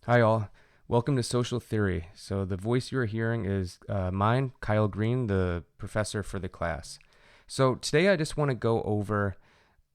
Hi, all. Welcome to Social Theory. So, the voice you are hearing is mine, Kyle Green, the professor for the class. So, today I just want to go over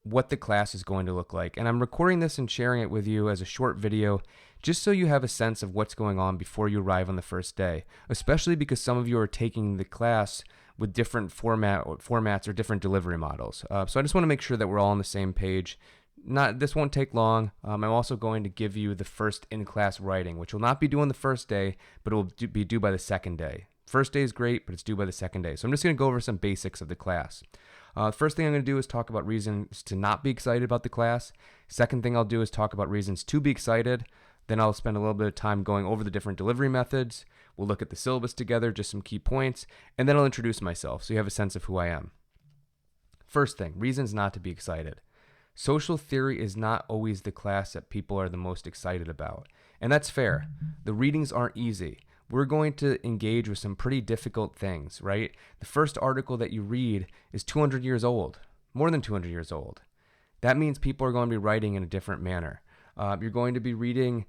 what the class is going to look like. And I'm recording this and sharing it with you as a short video just so you have a sense of what's going on before you arrive on the first day, especially because some of you are taking the class with different formats or different delivery models. So I just want to make sure that we're all on the same page. This won't take long. I'm also going to give you the first in-class writing, which will not be due on the first day, but it will be due by the second day. First day is great, but it's due by the second day. So I'm just going to go over some basics of the class. First thing I'm going to do is talk about reasons to not be excited about the class. Second thing I'll do is talk about reasons to be excited. Then I'll spend a little bit of time going over the different delivery methods. We'll look at the syllabus together, just some key points, and then I'll introduce myself so you have a sense of who I am. First thing, reasons not to be excited. Social theory is not always the class that people are the most excited about, and that's fair. The readings aren't easy. We're going to engage with some pretty difficult things, right? The first article that you read is 200 years old, more than 200 years old. That means people are going to be writing in a different manner. You're going to be reading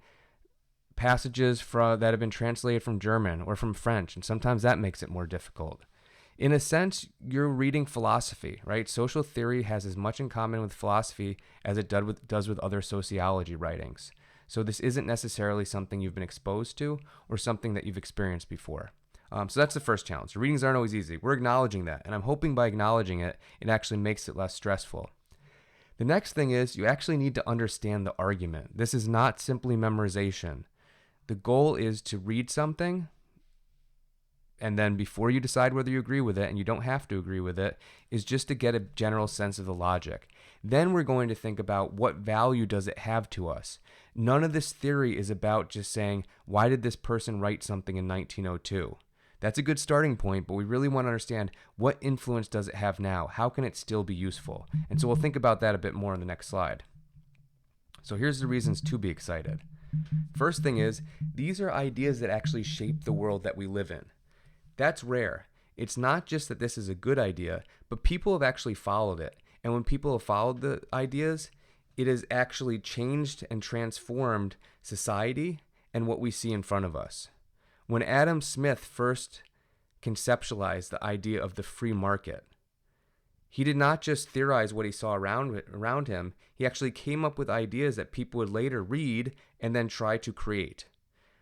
passages that have been translated from German or from French, and sometimes that makes it more difficult. In a sense, you're reading philosophy, right? Social theory has as much in common with philosophy as it does with other sociology writings. So this isn't necessarily something you've been exposed to or something that you've experienced before. So that's the first challenge. The readings aren't always easy. We're acknowledging that, and I'm hoping by acknowledging it, it actually makes it less stressful. The next thing is you actually need to understand the argument. This is not simply memorization. The goal is to read something, and then before you decide whether you agree with it, and you don't have to agree with it, is just to get a general sense of the logic. Then we're going to think about what value does it have to us. None of this theory is about just saying, why did this person write something in 1902? That's a good starting point, but we really want to understand what influence does it have now? How can it still be useful? And so we'll think about that a bit more in the next slide. So here's the reasons to be excited. First thing is, these are ideas that actually shape the world that we live in. That's rare. It's not just that this is a good idea, but people have actually followed it. And when people have followed the ideas, it has actually changed and transformed society and what we see in front of us. When Adam Smith first conceptualized the idea of the free market, he did not just theorize what he saw around him, he actually came up with ideas that people would later read and then try to create.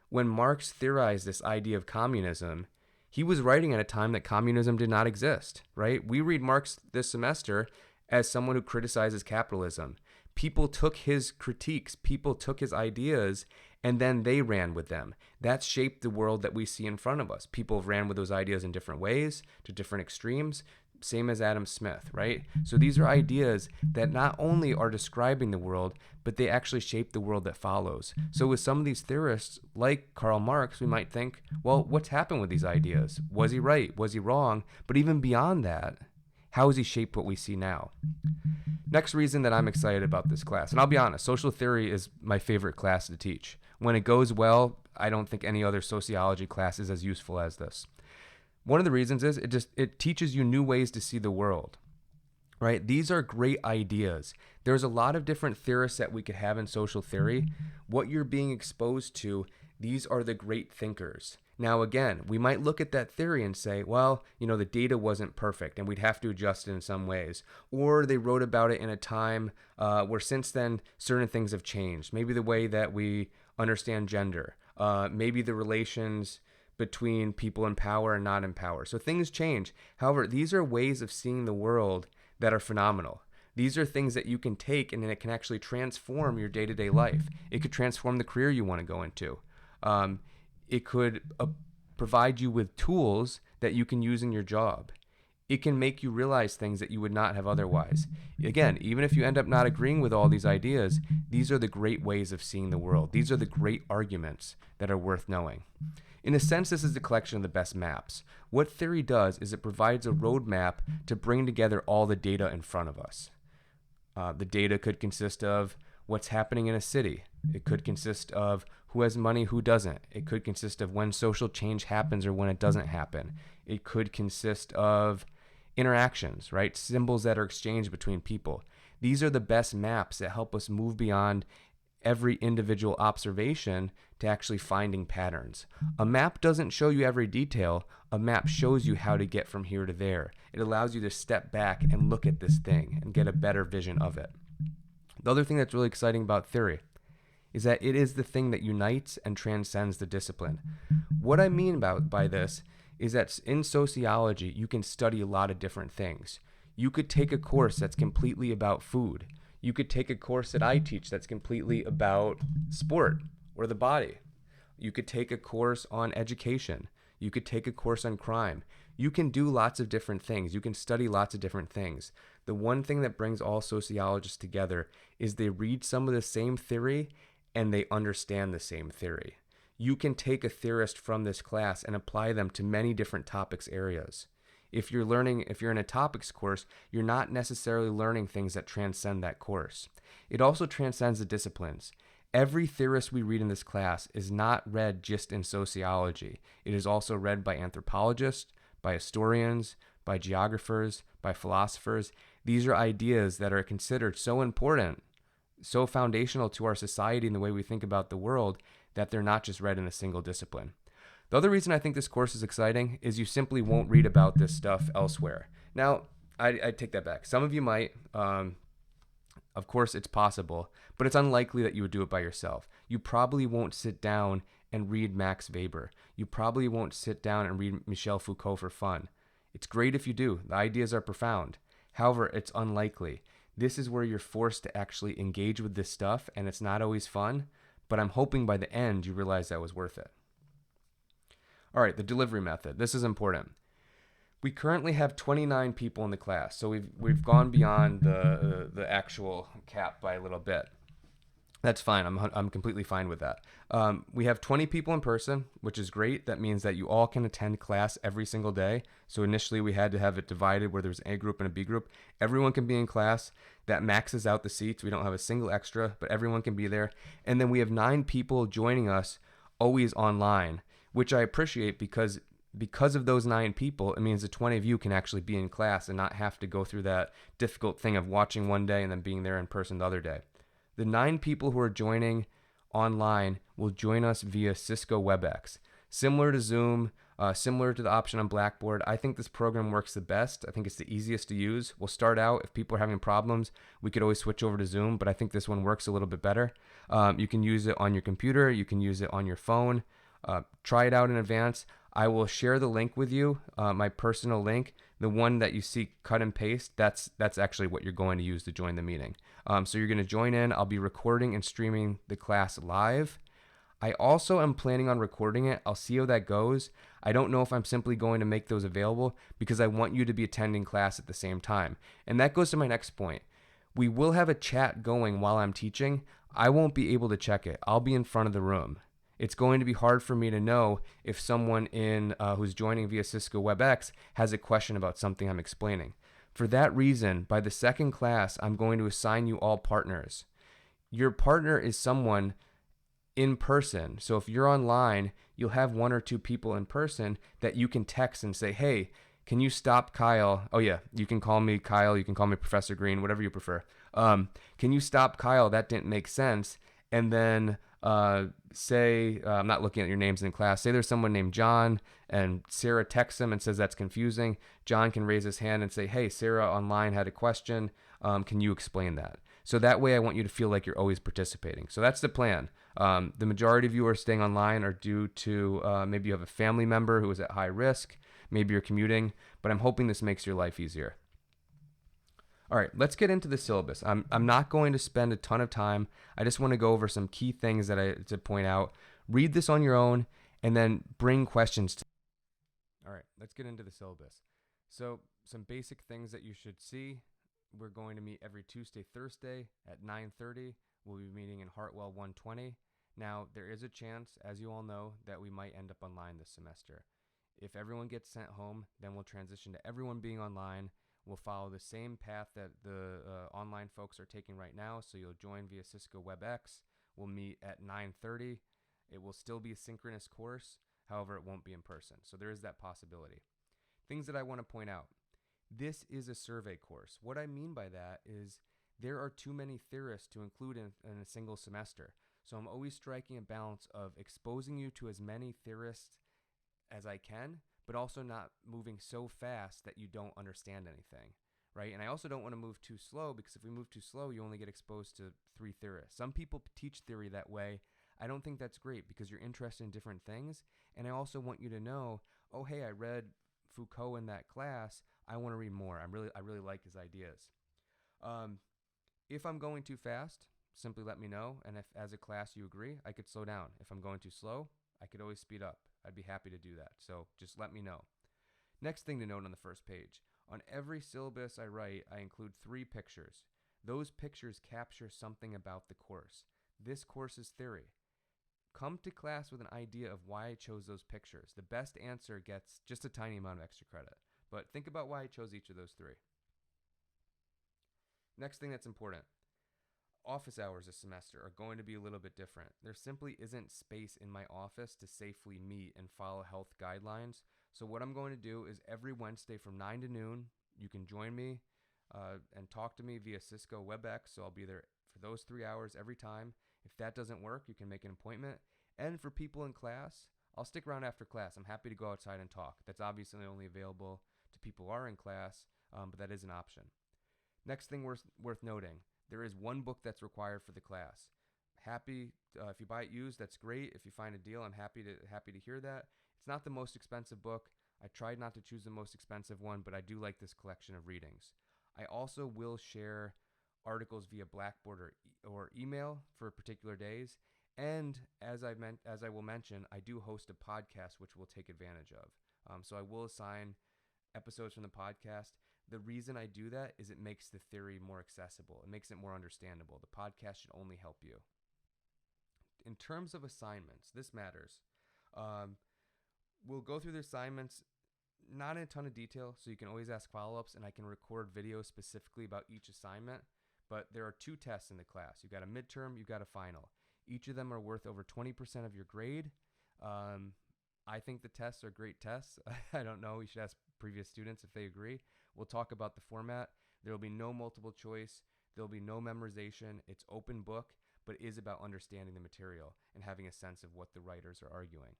When Marx theorized this idea of communism, he was writing at a time that communism did not exist, right? We read Marx this semester as someone who criticizes capitalism. People took his critiques, people took his ideas, and then they ran with them. That shaped the world that we see in front of us. People ran with those ideas in different ways, to different extremes, same as Adam Smith, right? So these are ideas that not only are describing the world, but they actually shape the world that follows. So with some of these theorists, like Karl Marx, we might think, well, what's happened with these ideas? Was he right? Was he wrong? But even beyond that, how has he shaped what we see now? Next reason that I'm excited about this class, and It will be honest, social theory is my favorite class to teach. When it goes well, I don't think any other sociology class is as useful as this. One of the reasons is it teaches you new ways to see the world, right? These are great ideas. There's a lot of different theorists that we could have in social theory. What you're being exposed to, these are the great thinkers. Now, again, we might look at that theory and say, well, the data wasn't perfect and we'd have to adjust it in some ways. Or they wrote about it in a time where since then certain things have changed. Maybe the way that we understand gender, maybe the relations between people in power and not in power. So things change. However, these are ways of seeing the world that are phenomenal. These are things that you can take and then it can actually transform your day-to-day life. It could transform the career you want to go into. It could provide you with tools that you can use in your job. It can make you realize things that you would not have otherwise. Again, even if you end up not agreeing with all these ideas, these are the great ways of seeing the world. These are the great arguments that are worth knowing. In a sense, this is a collection of the best maps. What theory does is it provides a roadmap to bring together all the data in front of us. The data could consist of what's happening in a city. It could consist of who has money, who doesn't. It could consist of when social change happens or when it doesn't happen. It could consist of interactions, right? Symbols that are exchanged between people. These are the best maps that help us move beyond every individual observation to actually finding patterns. A map doesn't show you every detail. A map shows you how to get from here to there. It allows you to step back and look at this thing and get a better vision of it. The other thing that's really exciting about theory is that it is the thing that unites and transcends the discipline. What I mean by this is that in sociology, you can study a lot of different things. You could take a course that's completely about food. You could take a course that I teach that's completely about sport or the body. You could take a course on education. You could take a course on crime. You can do lots of different things. You can study lots of different things. The one thing that brings all sociologists together is they read some of the same theory and they understand the same theory. You can take a theorist from this class and apply them to many different topics areas. If you're in a topics course, you're not necessarily learning things that transcend that course. It also transcends the disciplines. Every theorist we read in this class is not read just in sociology. It is also read by anthropologists, by historians, by geographers, by philosophers. These are ideas that are considered so important, so foundational to our society and the way we think about the world, that they're not just read in a single discipline. The other reason I think this course is exciting is you simply won't read about this stuff elsewhere. Now, I take that back. Some of you might. Of course, it's possible, but it's unlikely that you would do it by yourself. You probably won't sit down and read Max Weber. You probably won't sit down and read Michel Foucault for fun. It's great if you do. The ideas are profound. However, it's unlikely. This is where you're forced to actually engage with this stuff, and it's not always fun, but I'm hoping by the end you realize that was worth it. All right, the delivery method. This is important. We currently have 29 people in the class, so we've gone beyond the actual cap by a little bit. That's fine. I'm completely fine with that. We have 20 people in person, which is great. That means that you all can attend class every single day. So initially we had to have it divided where there's an A group and a B group. Everyone can be in class. That maxes out the seats. We don't have a single extra, but everyone can be there. And then we have 9 people joining us always online, which I appreciate because of those 9 people, it means the 20 of you can actually be in class and not have to go through that difficult thing of watching one day and then being there in person the other day. The 9 people who are joining online will join us via Cisco WebEx. Similar to Zoom, similar to the option on Blackboard, I think this program works the best. I think it's the easiest to use. We'll start out, if people are having problems, we could always switch over to Zoom, but I think this one works a little bit better. You can use it on your computer. You can use it on your phone. Try it out in advance. I will share the link with you, my personal link. The one that you see cut and paste, that's actually what you're going to use to join the meeting. So you're going to join in. I'll be recording and streaming the class live. I also am planning on recording it. I'll see how that goes. I don't know if I'm simply going to make those available because I want you to be attending class at the same time. And that goes to my next point. We will have a chat going while I'm teaching. I won't be able to check it. I'll be in front of the room. It's going to be hard for me to know if someone who's joining via Cisco WebEx has a question about something I'm explaining. For that reason, by the second class, I'm going to assign you all partners. Your partner is someone in person. So if you're online, you'll have 1 or 2 people in person that you can text and say, hey, can you stop Kyle? Oh yeah, you can call me Kyle. You can call me Professor Green, whatever you prefer. Can you stop Kyle? That didn't make sense. And then say, I'm not looking at your names in class. Say there's someone named John and Sarah texts him and says that's confusing. John can raise his hand and say, hey, Sarah online had a question. Can you explain that? So that way I want you to feel like you're always participating. So that's the plan. The majority of you are staying online are due to maybe you have a family member who is at high risk. Maybe you're commuting, but I'm hoping this makes your life easier. All right, let's get into the syllabus. I'm not going to spend a ton of time. I just want to go over some key things to point out. Read this on your own and then bring questions to. All right, let's get into the syllabus. So some basic things that you should see. We're going to meet every Tuesday, Thursday at 9:30. We'll be meeting in Hartwell 120. Now, there is a chance, as you all know, that we might end up online this semester. If everyone gets sent home, then we'll transition to everyone being online. We'll follow the same path that the online folks are taking right now. So you'll join via Cisco WebEx. We'll meet at 9:30. It will still be a synchronous course. However, it won't be in person. So there is that possibility. Things that I want to point out. This is a survey course. What I mean by that is There are too many theorists to include in a single semester. So I'm always striking a balance of exposing you to as many theorists as I can, but also not moving so fast that you don't understand anything, right? And I also don't want to move too slow, because if we move too slow, you only get exposed to 3 theorists. Some people teach theory that way. I don't think that's great, because you're interested in different things. And I also want you to know, oh, hey, I read Foucault in that class. I want to read more. I really like his ideas. If I'm going too fast, simply let me know. And if as a class you agree, I could slow down. If I'm going too slow, I could always speed up. I'd be happy to do that. So just let me know. Next thing to note on the first page. On every syllabus I write, I include 3 pictures. Those pictures capture something about the course. This course is theory. Come to class with an idea of why I chose those pictures. The best answer gets just a tiny amount of extra credit. But think about why I chose each of those 3. Next thing that's important. Office hours this semester are going to be a little bit different. There simply isn't space in my office to safely meet and follow health guidelines. So what I'm going to do is every Wednesday from 9 to noon, you can join me and talk to me via Cisco WebEx. So I'll be there for those 3 hours every time. If that doesn't work, you can make an appointment. And for people in class, I'll stick around after class. I'm happy to go outside and talk. That's obviously only available to people who are in class, but that is an option. Next thing worth noting, there is 1 book that's required for the class. Happy if you buy it used, that's great. If you find a deal, I'm happy to hear that. It's not the most expensive book. I tried not to choose the most expensive one, but I do like this collection of readings. I also will share articles via Blackboard or email for particular days. And as I will mention, I do host a podcast which we'll take advantage of. So I will assign episodes from the podcast. The reason I do that is it makes the theory more accessible. It makes it more understandable. The podcast should only help you. In terms of assignments, this matters. We'll go through the assignments, not in a ton of detail, so you can always ask follow-ups, and I can record videos specifically about each assignment. But there are 2 tests in the class. You've got a midterm, you've got a final. Each of them are worth over 20% of your grade. I think the tests are great tests. I don't know. You should ask previous students if they agree. We'll talk about the format. There will be no multiple choice. There will be no memorization. It's open book, but it is about understanding the material and having a sense of what the writers are arguing.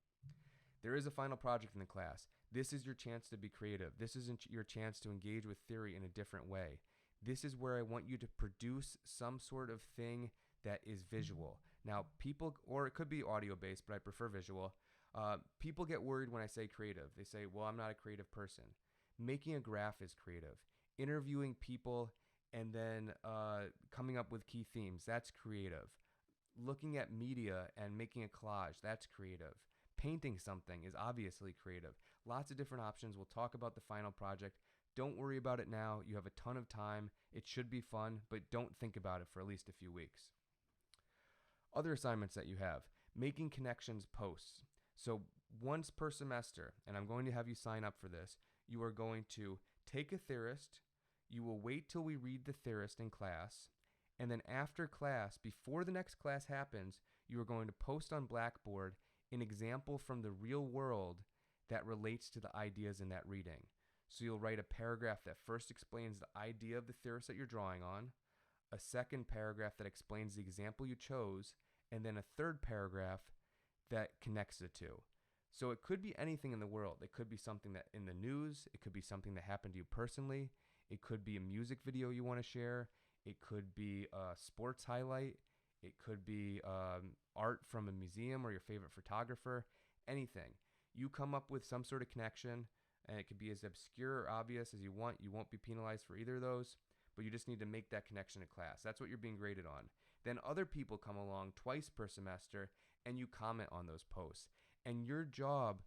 There is a final project in the class. This is your chance to be creative. This is your chance to engage with theory in a different way. This is where I want you to produce some sort of thing that is visual. Now, people, or it could be audio-based, but I prefer visual. People get worried when I say creative. They say, well, I'm not a creative person. Making a graph is creative. Interviewing people and then coming up with key themes, that's creative. Looking at media and making a collage, that's creative. Painting something is obviously creative. Lots of different options. We'll talk about the final project. Don't worry about it now. You have a ton of time. It should be fun, but don't think about it for at least a few weeks. Other assignments that you have, making connections posts. So once per semester, and I'm going to have you sign up for this, you are going to take a theorist, you will wait till we read the theorist in class, and then after class, before the next class happens, you are going to post on Blackboard an example from the real world that relates to the ideas in that reading. So you'll write a paragraph that first explains the idea of the theorist that you're drawing on, a second paragraph that explains the example you chose, and then a third paragraph that connects the 2. So it could be anything in the world. It could be something that in the news. It could be something that happened to you personally. It could be a music video you want to share. It could be a sports highlight. It could be art from a museum or your favorite photographer. Anything. You come up with some sort of connection, and it could be as obscure or obvious as you want. You won't be penalized for either of those, but you just need to make that connection to class. That's what you're being graded on. Then other people come along twice per semester, and you comment on those posts. And your job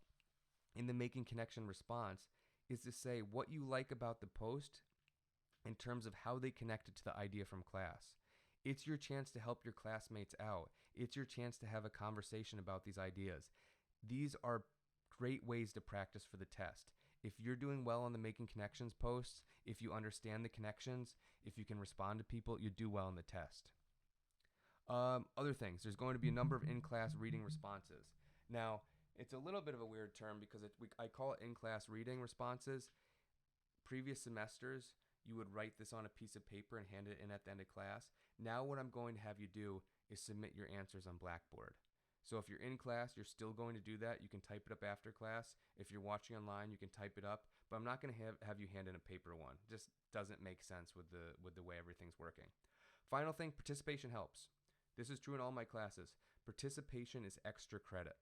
in the making connection response is to say what you like about the post in terms of how they connected to the idea from class. It's your chance to help your classmates out. It's your chance to have a conversation about these ideas. These are great ways to practice for the test. If you're doing well on the making connections posts, if you understand the connections, if you can respond to people, you do well on the test. Other things, there's going to be a number of in-class reading responses. Now, it's a little bit of a weird term because I call it in-class reading responses. Previous semesters, you would write this on a piece of paper and hand it in at the end of class. Now what I'm going to have you do is submit your answers on Blackboard. So if you're in class, you're still going to do that. You can type it up after class. If you're watching online, you can type it up. But I'm not going to have you hand in a paper one. Just doesn't make sense with the way everything's working. Final thing, participation helps. This is true in all my classes. Participation is extra credit.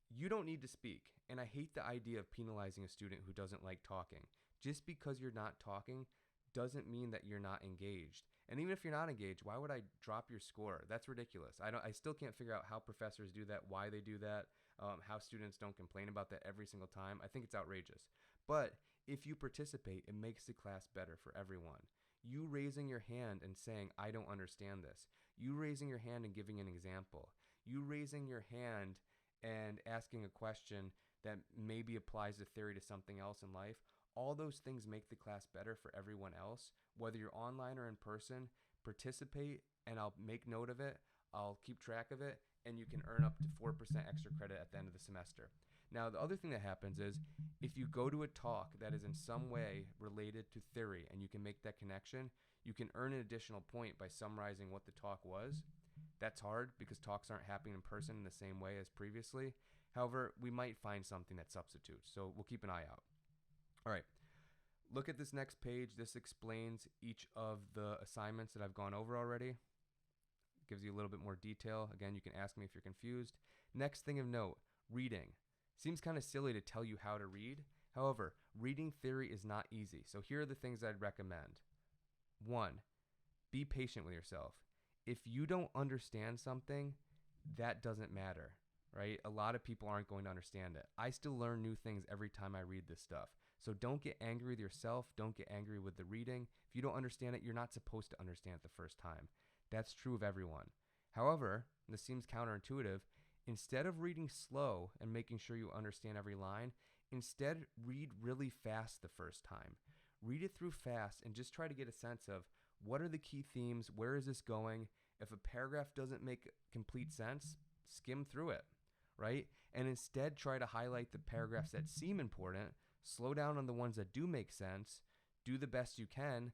You don't need to speak, and I hate the idea of penalizing a student who doesn't like talking. Just because you're not talking doesn't mean that you're not engaged. And even if you're not engaged, why would I drop your score? That's ridiculous. I still can't figure out how professors do that, why they do that, how students don't complain about that every single time. I think it's outrageous. But if you participate, it makes the class better for everyone. You raising your hand and saying, I don't understand this. You raising your hand and giving an example. You raising your hand and asking a question that maybe applies the theory to something else in life. All those things make the class better for everyone else. Whether you're online or in person, participate, and I'll make note of it. I'll keep track of it, and you can earn up to 4% extra credit at the end of the semester. Now, the other thing that happens is if you go to a talk that is in some way related to theory and you can make that connection, you can earn an additional point by summarizing what the talk was. That's hard because talks aren't happening in person in the same way as previously. However, we might find something that substitutes, so we'll keep an eye out. All right, look at this next page. This explains each of the assignments that I've gone over already. Gives you a little bit more detail. Again, you can ask me if you're confused. Next thing of note, reading. Seems kind of silly to tell you how to read. However, reading theory is not easy. So here are the things I'd recommend. 1, be patient with yourself. If you don't understand something, that doesn't matter, right? A lot of people aren't going to understand it. I still learn new things every time I read this stuff. So don't get angry with yourself. Don't get angry with the reading. If you don't understand it, you're not supposed to understand it the first time. That's true of everyone. However, and this seems counterintuitive, instead of reading slow and making sure you understand every line, instead read really fast the first time. Read it through fast and just try to get a sense of what are the key themes, where is this going? If a paragraph doesn't make complete sense, skim through it, right? And instead try to highlight the paragraphs that seem important, slow down on the ones that do make sense, do the best you can,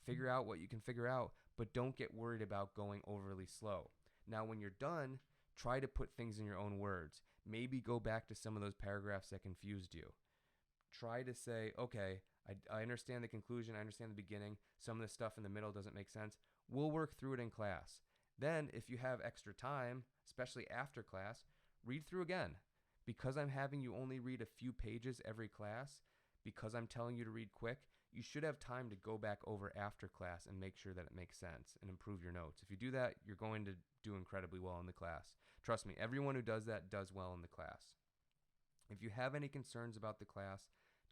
figure out what you can figure out, but don't get worried about going overly slow. Now, when you're done, try to put things in your own words. Maybe go back to some of those paragraphs that confused you. Try to say, okay, I understand the conclusion, I understand the beginning, some of the stuff in the middle doesn't make sense. We'll work through it in class. Then, if you have extra time, especially after class, read through again. Because I'm having you only read a few pages every class, because I'm telling you to read quick, you should have time to go back over after class and make sure that it makes sense and improve your notes. If you do that, you're going to do incredibly well in the class. Trust me, everyone who does that does well in the class. If you have any concerns about the class,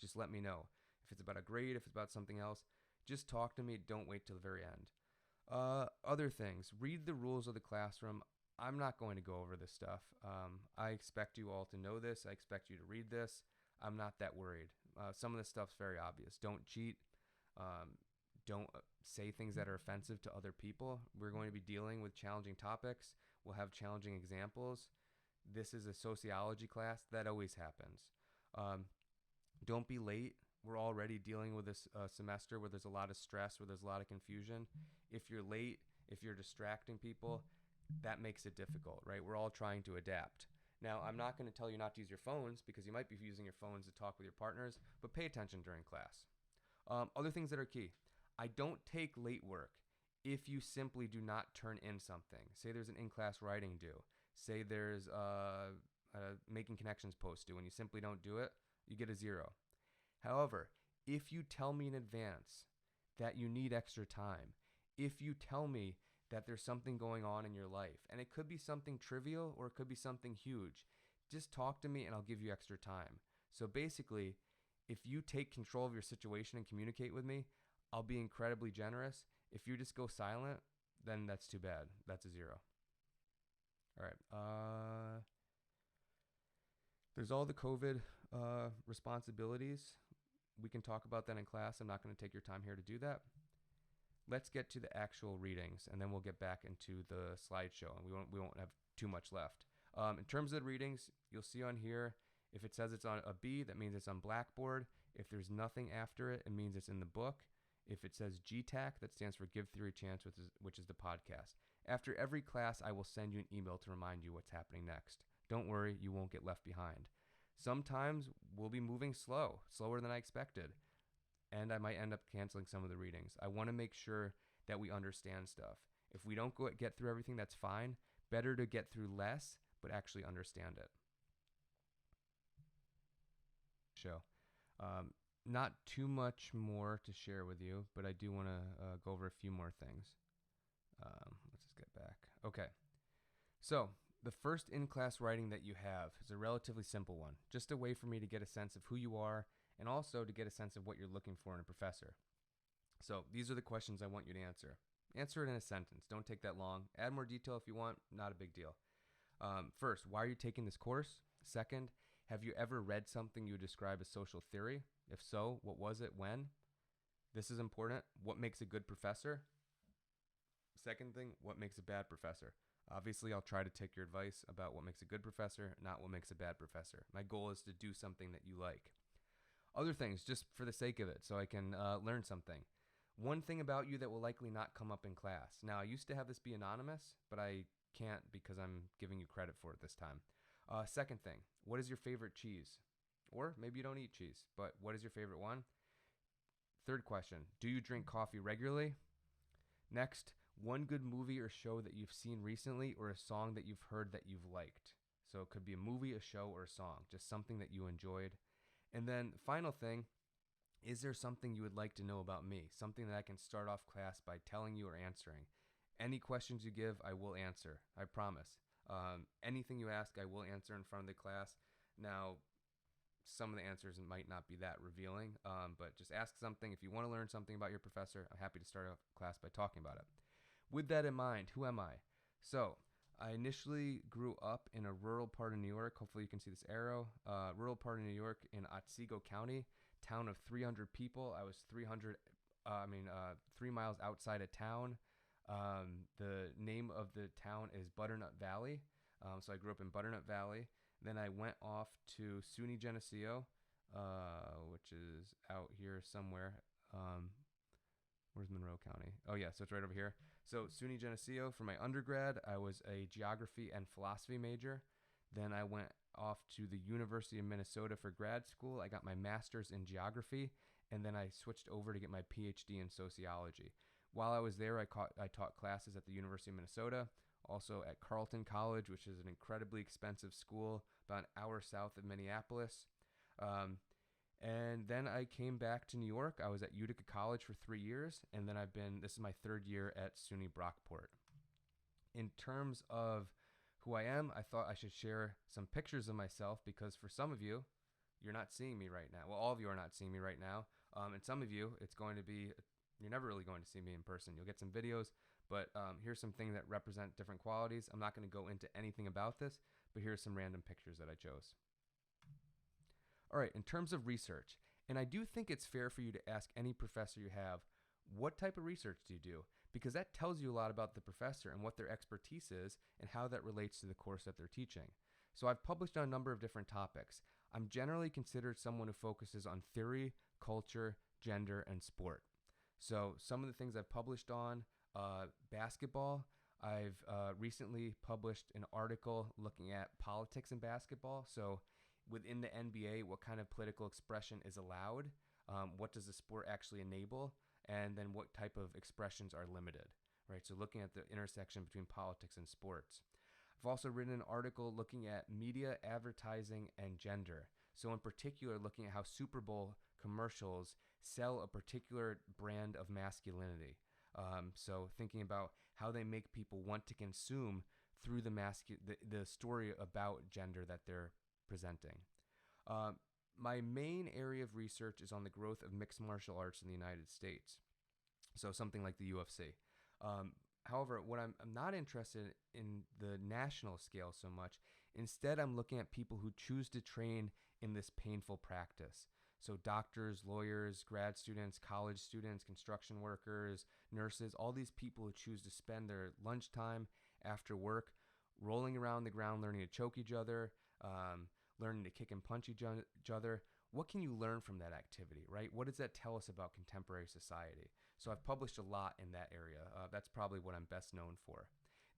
just let me know. If it's about a grade, if it's about something else, just talk to me. Don't wait till the very end. Other things, read the rules of the classroom. I'm not going to go over this stuff. I expect you all to know this. I expect you to read this. I'm not that worried. Some of this stuff's very obvious. Don't cheat. Don't say things that are offensive to other people. We're going to be dealing with challenging topics. We'll have challenging examples. This is a sociology class. That always happens. Don't be late. We're already dealing with this semester where there's a lot of stress, where there's a lot of confusion. If you're late, if you're distracting people, that makes it difficult, right? We're all trying to adapt. Now, I'm not going to tell you not to use your phones because you might be using your phones to talk with your partners, but pay attention during class. Other things that are key. I don't take late work if you simply do not turn in something. Say there's an in-class writing due. Say there's a making connections post due and you simply don't do it, you get a 0. However, if you tell me in advance that you need extra time, if you tell me that there's something going on in your life, and it could be something trivial or it could be something huge, just talk to me and I'll give you extra time. So basically, if you take control of your situation and communicate with me, I'll be incredibly generous. If you just go silent, then that's too bad. That's a 0. All right. There's all the COVID responsibilities. We can talk about that in class. I'm not going to take your time here to do that. Let's get to the actual readings, and then we'll get back into the slideshow, and we won't have too much left. In terms of the readings, you'll see on here, if it says it's on a B, that means it's on Blackboard. If there's nothing after it, it means it's in the book. If it says GTAC, that stands for Give Theory a Chance, which is the podcast. After every class, I will send you an email to remind you what's happening next. Don't worry, you won't get left behind. Sometimes we'll be moving slower than I expected, and I might end up canceling some of the readings. I want to make sure that we understand stuff. If we don't get through everything, that's fine. Better to get through less, but actually understand it. Show. Not too much more to share with you, but I do want to go over a few more things. Let's just get back. Okay. So the first in-class writing that you have is a relatively simple one, just a way for me to get a sense of who you are and also to get a sense of what you're looking for in a professor. So these are the questions I want you to answer. Answer it in a sentence. Don't take that long. Add more detail if you want. Not a big deal. First, why are you taking this course? Second, have you ever read something you would describe as social theory? If so, what was it? When? This is important. What makes a good professor? Second thing, what makes a bad professor? Obviously, I'll try to take your advice about what makes a good professor, not what makes a bad professor. My goal is to do something that you like. Other things, just for the sake of it, so I can learn something. One thing about you that will likely not come up in class. Now, I used to have this be anonymous, but I can't because I'm giving you credit for it this time. Second thing, what is your favorite cheese? Or maybe you don't eat cheese, but what is your favorite one? Third question, do you drink coffee regularly? Next, one good movie or show that you've seen recently or a song that you've heard that you've liked. So it could be a movie, a show, or a song, just something that you enjoyed. And then the final thing, is there something you would like to know about me? Something that I can start off class by telling you or answering. Any questions you give, I will answer. I promise. Anything you ask, I will answer in front of the class. Now, some of the answers might not be that revealing, but just ask something. If you want to learn something about your professor, I'm happy to start off class by talking about it. With that in mind, who am I? So, I initially grew up in a rural part of New York. Hopefully you can see this arrow. Rural part of New York in Otsego County, town of 300 people. I was 3 miles outside of town. The name of the town is Butternut Valley. So I grew up in Butternut Valley. Then I went off to SUNY Geneseo, which is out here somewhere. Where's Monroe County? Oh, yeah, so it's right over here. So SUNY Geneseo, for my undergrad, I was a geography and philosophy major. Then I went off to the University of Minnesota for grad school. I got my master's in geography, and then I switched over to get my PhD in sociology. While I was there, I taught classes at the University of Minnesota, also at Carleton College, which is an incredibly expensive school about an hour south of Minneapolis. And then I came back to New York. I was at Utica College for 3 years, and then this is my third year at SUNY Brockport. In terms of who I am, I thought I should share some pictures of myself because for some of you, you're not seeing me right now. Well, all of you are not seeing me right now. And some of you, you're never really going to see me in person. You'll get some videos, but here's some things that represent different qualities. I'm not going to go into anything about this, but here's some random pictures that I chose. All right, in terms of research, and I do think it's fair for you to ask any professor you have, what type of research do you do? Because that tells you a lot about the professor and what their expertise is and how that relates to the course that they're teaching. So I've published on a number of different topics. I'm generally considered someone who focuses on theory, culture, gender, and sport. So some of the things I've published on, basketball. I've recently published an article looking at politics in basketball. So within the NBA, what kind of political expression is allowed? What does the sport actually enable? And then what type of expressions are limited, right? So looking at the intersection between politics and sports. I've also written an article looking at media, advertising, and gender. So in particular, looking at how Super Bowl commercials sell a particular brand of masculinity. So thinking about how they make people want to consume through the story about gender that they're presenting. My main area of research is on the growth of mixed martial arts in the United States. So something like the UFC. However, what I'm not interested in the national scale so much. Instead, I'm looking at people who choose to train in this painful practice. So doctors, lawyers, grad students, college students, construction workers, nurses, all these people who choose to spend their lunchtime after work rolling around the ground, learning to choke each other, learning to kick and punch each other. what can you learn from that activity, right? What does that tell us about contemporary society? So I've published a lot in that area. That's probably what I'm best known for.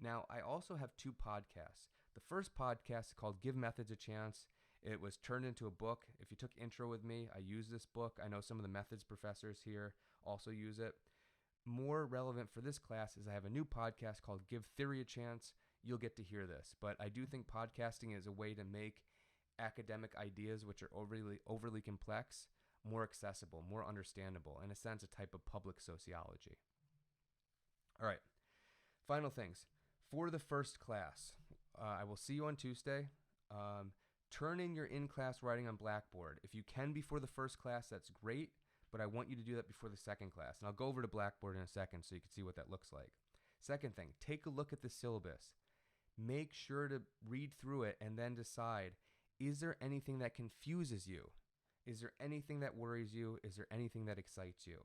Now, I also have 2 podcasts. The first podcast is called Give Methods a Chance. It was turned into a book. If you took intro with me, I use this book. I know some of the methods professors here also use it. More relevant for this class is I have a new podcast called Give Theory a Chance. You'll get to hear this, but I do think podcasting is a way to make academic ideas, which are overly complex, more accessible, more understandable, in a sense, a type of public sociology. All right, final things. For the first class, I will see you on Tuesday. Turn in your in-class writing on Blackboard. If you can before the first class, that's great, but I want you to do that before the second class. And I'll go over to Blackboard in a second so you can see what that looks like. Second thing, take a look at the syllabus. Make sure to read through it and then decide, is there anything that confuses you? Is there anything that worries you? Is there anything that excites you?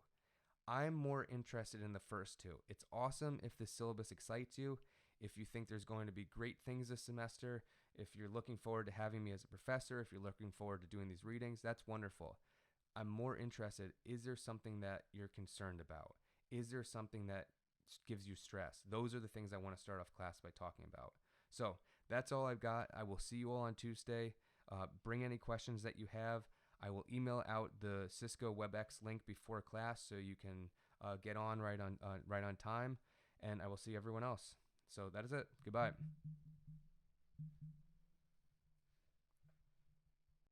I'm more interested in the first 2. It's awesome if the syllabus excites you, if you think there's going to be great things this semester, if you're looking forward to having me as a professor, if you're looking forward to doing these readings, that's wonderful. I'm more interested, is there something that you're concerned about? Is there something that gives you stress? Those are the things I want to start off class by talking about. So that's all I've got. I will see you all on Tuesday. Bring any questions that you have. I will email out the Cisco WebEx link before class so you can get on right on time, and I will see everyone else. So that is it. Goodbye.